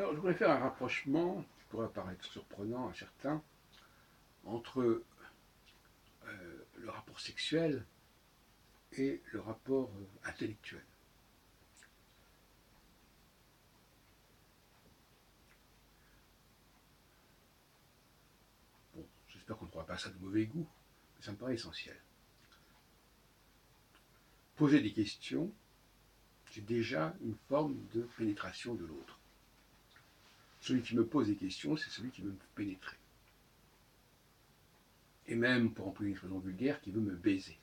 Alors, je voudrais faire un rapprochement, qui pourrait paraître surprenant à certains, entre le rapport sexuel et le rapport intellectuel. Bon, j'espère qu'on ne trouvera pas ça de mauvais goût, mais ça me paraît essentiel. Poser des questions, c'est déjà une forme de pénétration de l'autre. Celui qui me pose des questions, c'est celui qui veut me pénétrer. Et même, pour employer une expression vulgaire, qui veut me baiser.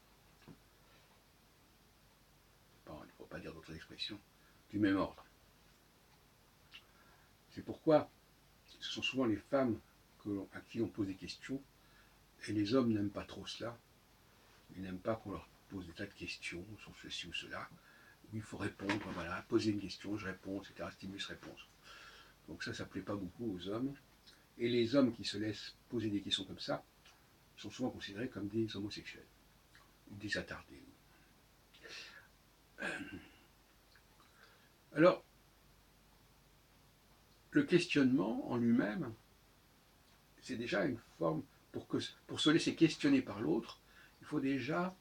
Bon, il ne faut pas dire d'autres expressions du même ordre. C'est pourquoi ce sont souvent les femmes à qui on pose des questions, et les hommes n'aiment pas trop cela. Ils n'aiment pas qu'on leur pose des tas de questions sur ceci ou cela, où il faut répondre, voilà, poser une question, je réponds, etc., stimulus-réponse. Donc ça ne plaît pas beaucoup aux hommes. Et les hommes qui se laissent poser des questions comme ça sont souvent considérés comme des homosexuels, ou des attardés. Alors, le questionnement en lui-même, c'est déjà une forme, pour se laisser questionner par l'autre, il faut déjà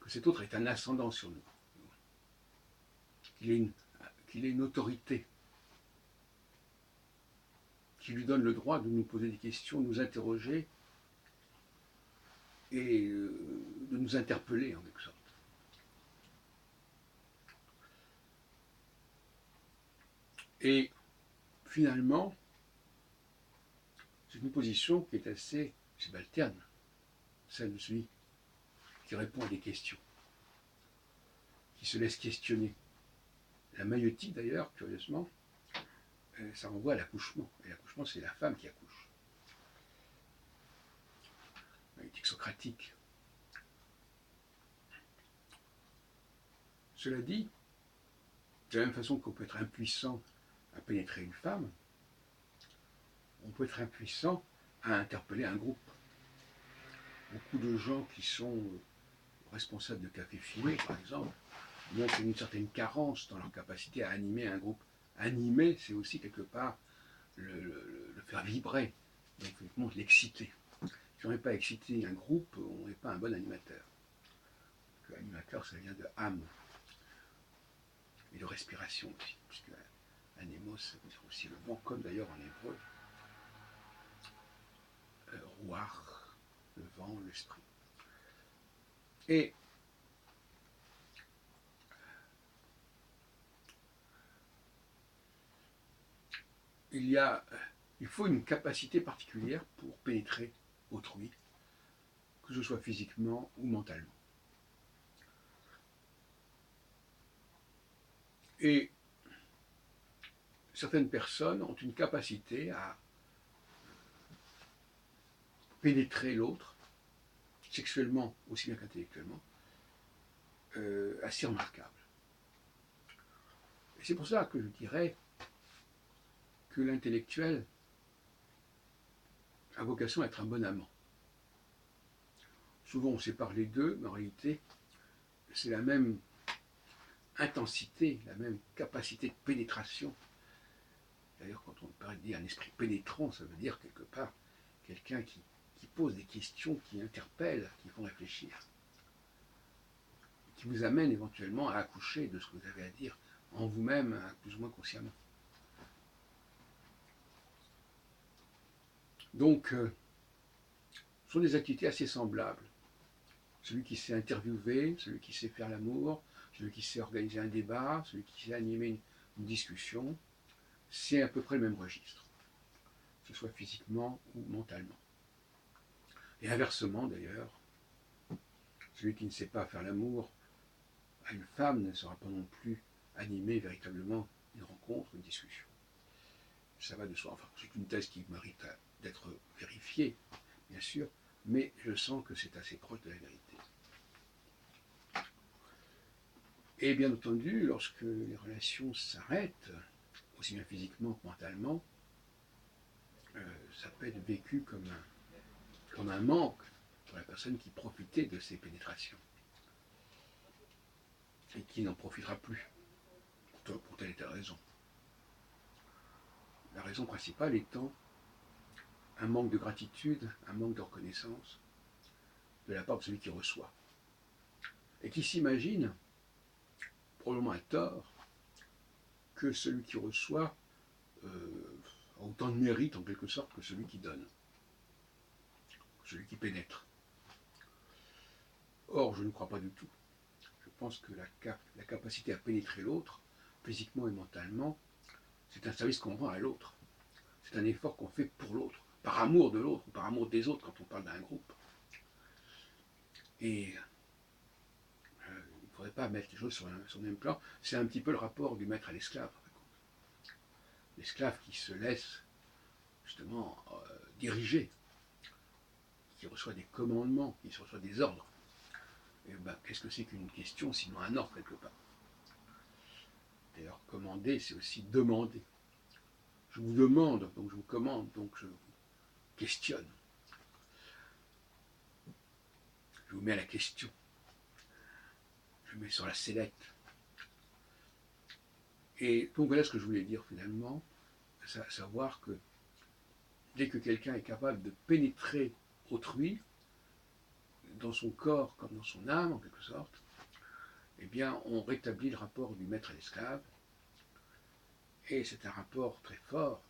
que cet autre ait un ascendant sur nous, qu'il ait une autorité, qui lui donne le droit de nous poser des questions, de nous interroger et de nous interpeller en quelque sorte. Et finalement, c'est une position qui est assez subalterne, celle de celui qui répond à des questions, qui se laisse questionner. La maïeutique d'ailleurs, curieusement, ça renvoie à l'accouchement. Et l'accouchement, c'est la femme qui accouche. Maïeutique socratique. Cela dit, de la même façon qu'on peut être impuissant à pénétrer une femme, on peut être impuissant à interpeller un groupe. Beaucoup de gens qui sont responsables de café filmé, par exemple, montrent une certaine carence dans leur capacité à animer un groupe. Animer, c'est aussi quelque part le faire vibrer, donc effectivement l'exciter. Si on n'est pas excité un groupe, on n'est pas un bon animateur. Animateur, ça vient de âme et de respiration aussi, puisque anémos, ça veut dire aussi le vent, comme d'ailleurs en hébreu, ruach, le vent, l'esprit. Et il faut une capacité particulière pour pénétrer autrui, que ce soit physiquement ou mentalement. Et certaines personnes ont une capacité à pénétrer l'autre, sexuellement aussi bien qu'intellectuellement, assez remarquable. Et c'est pour ça que je dirais que l'intellectuel a vocation à être un bon amant. Souvent on sépare les deux, mais en réalité, c'est la même intensité, la même capacité de pénétration. D'ailleurs, quand on dit un esprit pénétrant, ça veut dire quelque part quelqu'un qui pose des questions, qui interpellent, qui font réfléchir, qui vous amène éventuellement à accoucher de ce que vous avez à dire en vous-même, plus ou moins consciemment. Donc, ce sont des activités assez semblables. Celui qui sait interviewer, celui qui sait faire l'amour, celui qui sait organiser un débat, celui qui sait animer une discussion, c'est à peu près le même registre, que ce soit physiquement ou mentalement. Et inversement d'ailleurs, celui qui ne sait pas faire l'amour à une femme ne sera pas non plus animer véritablement une rencontre, une discussion. Ça va de soi. Enfin, c'est une thèse qui mérite d'être vérifiée, bien sûr, mais je sens que c'est assez proche de la vérité. Et bien entendu, lorsque les relations s'arrêtent, aussi bien physiquement que mentalement, ça peut être vécu comme un manque pour la personne qui profitait de ces pénétrations et qui n'en profitera plus pour telle et telle raison. La raison principale étant un manque de gratitude, un manque de reconnaissance de la part de celui qui reçoit. Et qui s'imagine, probablement à tort, que celui qui reçoit a autant de mérite en quelque sorte que celui qui donne, celui qui pénètre. Or, je ne crois pas du tout. Je pense que la capacité à pénétrer l'autre, physiquement et mentalement, c'est un service qu'on rend à l'autre. C'est un effort qu'on fait pour l'autre, par amour de l'autre, par amour des autres quand on parle d'un groupe. Et il ne faudrait pas mettre les choses sur le même plan. C'est un petit peu le rapport du maître à l'esclave. L'esclave qui se laisse justement diriger, qui reçoit des commandements, qui reçoit des ordres. Et ben, qu'est-ce que c'est qu'une question sinon un ordre quelque part? D'ailleurs, commander, c'est aussi demander. Je vous demande, donc je vous commande, donc je vous questionne. Je vous mets à la question. Je vous mets sur la sellette. Et donc voilà ce que je voulais dire finalement, savoir que dès que quelqu'un est capable de pénétrer autrui, dans son corps comme dans son âme en quelque sorte, eh bien on rétablit le rapport du maître à l'esclave, et c'est un rapport très fort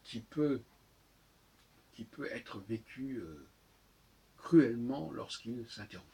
qui peut être vécu cruellement lorsqu'il s'interrompt.